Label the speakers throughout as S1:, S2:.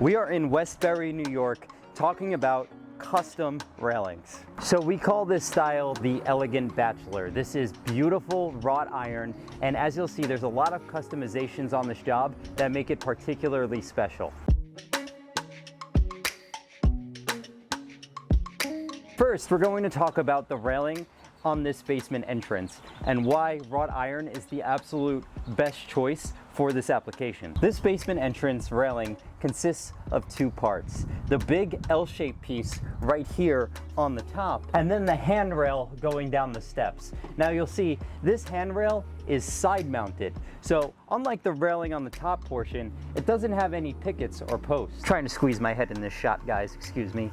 S1: We are in Westbury, New York, talking about custom railings. So we call this style the Elegant Bachelor. This is beautiful wrought iron, and as you'll see, there's a lot of customizations on this job that make it particularly special. First, we're going to talk about the railing on this basement entrance and why wrought iron is the absolute best choice for this application. This basement entrance railing consists of two parts. The big L-shaped piece right here on the top, and then the handrail going down the steps. Now you'll see this handrail is side mounted. So unlike the railing on the top portion, it doesn't have any pickets or posts. Trying to squeeze my head in this shot, guys, excuse me.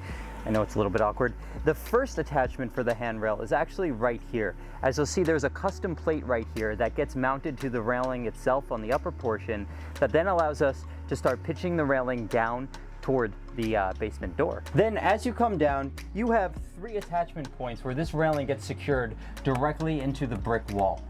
S1: I know it's a little bit awkward. The first attachment for the handrail is actually right here. As you'll see, there's a custom plate right here that gets mounted to the railing itself on the upper portion that then allows us to start pitching the railing down toward the basement door. Then as you come down, you have 3 attachment points where this railing gets secured directly into the brick wall.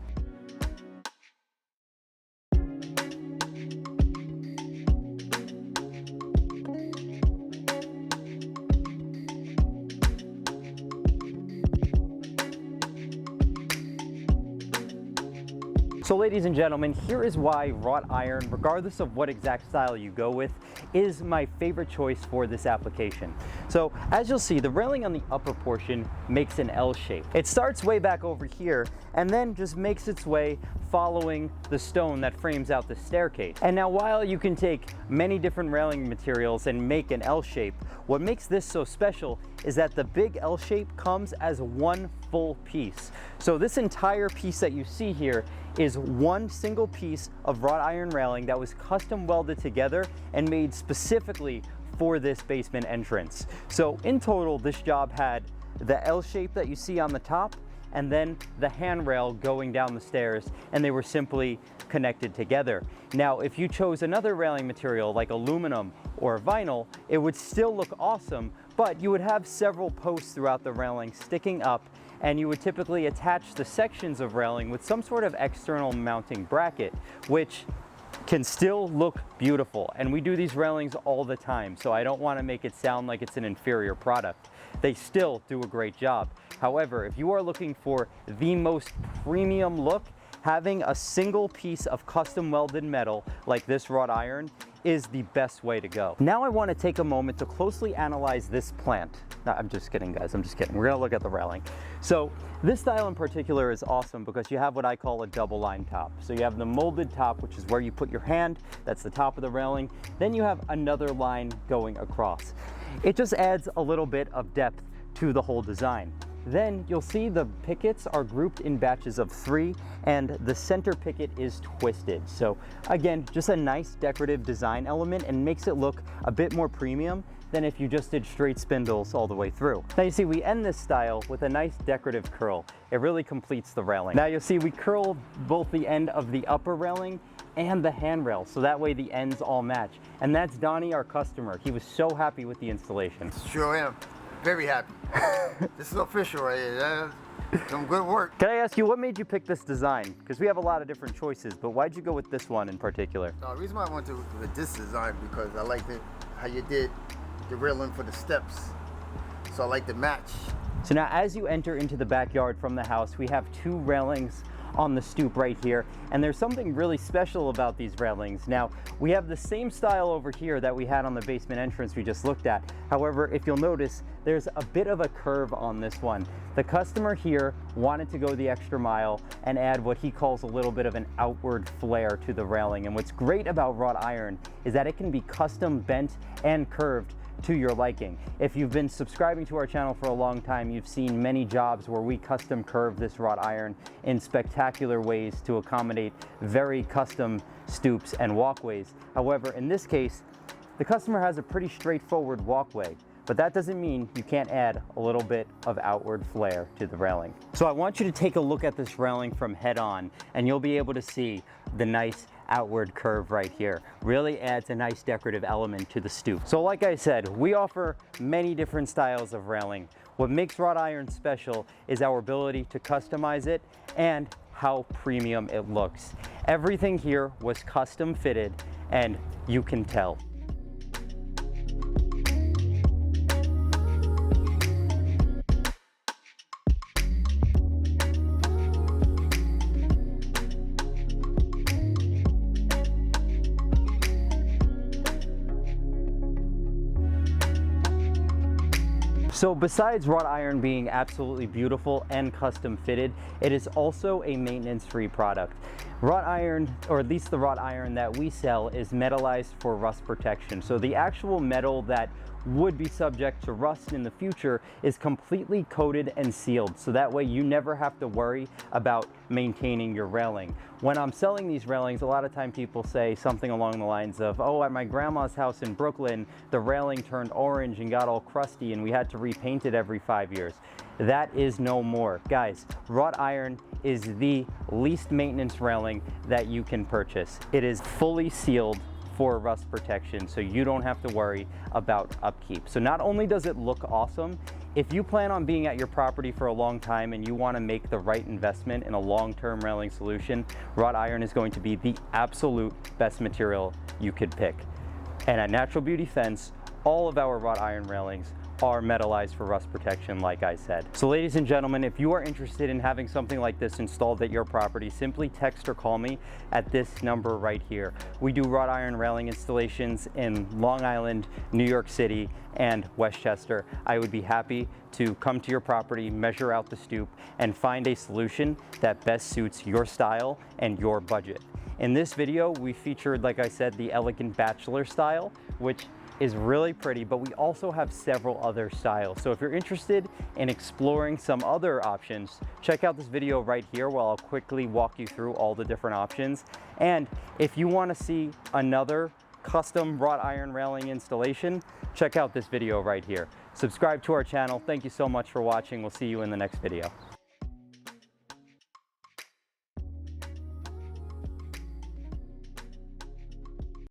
S1: So ladies and gentlemen, here is why wrought iron, regardless of what exact style you go with, is my favorite choice for this application. So as you'll see, the railing on the upper portion makes an L shape. It starts way back over here and then just makes its way following the stone that frames out the staircase. And now while you can take many different railing materials and make an L shape, what makes this so special is that the big L shape comes as one full piece. So this entire piece that you see here is one single piece of wrought iron railing that was custom welded together and made specifically for this basement entrance. So in total, this job had the L shape that you see on the top and then the handrail going down the stairs, and they were simply connected together. Now, if you chose another railing material like aluminum or vinyl, it would still look awesome, but you would have several posts throughout the railing sticking up, and you would typically attach the sections of railing with some sort of external mounting bracket, which can still look beautiful. And we do these railings all the time, so I don't want to make it sound like it's an inferior product. They still do a great job. However, if you are looking for the most premium look, having a single piece of custom welded metal like this wrought iron is the best way to go. Now I want to take a moment to closely analyze this plant. No, I'm just kidding, guys, I'm just kidding. We're gonna look at the railing. So this style in particular is awesome because you have what I call a double line top. So you have the molded top, which is where you put your hand, that's the top of the railing. Then you have another line going across. It just adds a little bit of depth to the whole design. Then you'll see the pickets are grouped in batches of 3 and the center picket is twisted. So again, just a nice decorative design element and makes it look a bit more premium than if you just did straight spindles all the way through. Now you see we end this style with a nice decorative curl. It really completes the railing. Now you'll see we curl both the end of the upper railing and the handrail, so that way the ends all match. And that's Donnie, our customer. He was so happy with the installation.
S2: Sure am. Very happy. This is official right here. Some good work.
S1: Can I ask you, what made you pick this design? Because we have a lot of different choices, but why'd you go with this one in particular?
S2: The reason why I went with this design because I liked it, how you did the railing for the steps. So I like the match.
S1: So now as you enter into the backyard from the house, we have 2 railings on the stoop right here, and there's something really special about these railings. Now we have the same style over here that we had on the basement entrance we just looked at. However, if you'll notice, there's a bit of a curve on this one. The customer here wanted to go the extra mile and add what he calls a little bit of an outward flare to the railing. And what's great about wrought iron is that it can be custom bent and curved to your liking. If you've been subscribing to our channel for a long time, you've seen many jobs where we custom curve this wrought iron in spectacular ways to accommodate very custom stoops and walkways. However, in this case, the customer has a pretty straightforward walkway, but that doesn't mean you can't add a little bit of outward flare to the railing. So I want you to take a look at this railing from head on, and you'll be able to see the nice outward curve right here. Really adds a nice decorative element to the stoop. So like I said, we offer many different styles of railing. What makes wrought iron special is our ability to customize it and how premium it looks. Everything here was custom fitted, and you can tell. So besides wrought iron being absolutely beautiful and custom fitted, it is also a maintenance-free product. Wrought iron, or at least the wrought iron that we sell, is metallized for rust protection. So the actual metal that would be subject to rust in the future is completely coated and sealed, so that way you never have to worry about maintaining your railing. When I'm selling these railings, a lot of time people say something along the lines of, oh, at my grandma's house in Brooklyn, the railing turned orange and got all crusty and we had to repaint it every 5 years. That is no more. Guys, wrought iron is the least maintenance railing that you can purchase. It is fully sealed for rust protection, so you don't have to worry about upkeep. So not only does it look awesome, if you plan on being at your property for a long time and you want to make the right investment in a long-term railing solution, wrought iron is going to be the absolute best material you could pick. And at Natural Beauty Fence, all of our wrought iron railings are metallized for rust protection, like I said. So ladies and gentlemen, if you are interested in having something like this installed at your property, simply text or call me at this number right here. We do wrought iron railing installations in Long Island, New York City, and Westchester. I would be happy to come to your property, measure out the stoop, and find a solution that best suits your style and your budget. In this video, we featured, like I said, the elegant bachelor style, which is really pretty, but we also have several other styles. So if you're interested in exploring some other options, check out this video right here where I'll quickly walk you through all the different options. And if you want to see another custom wrought iron railing installation, check out this video right here. Subscribe to our channel. Thank you so much for watching. We'll see you in the next video.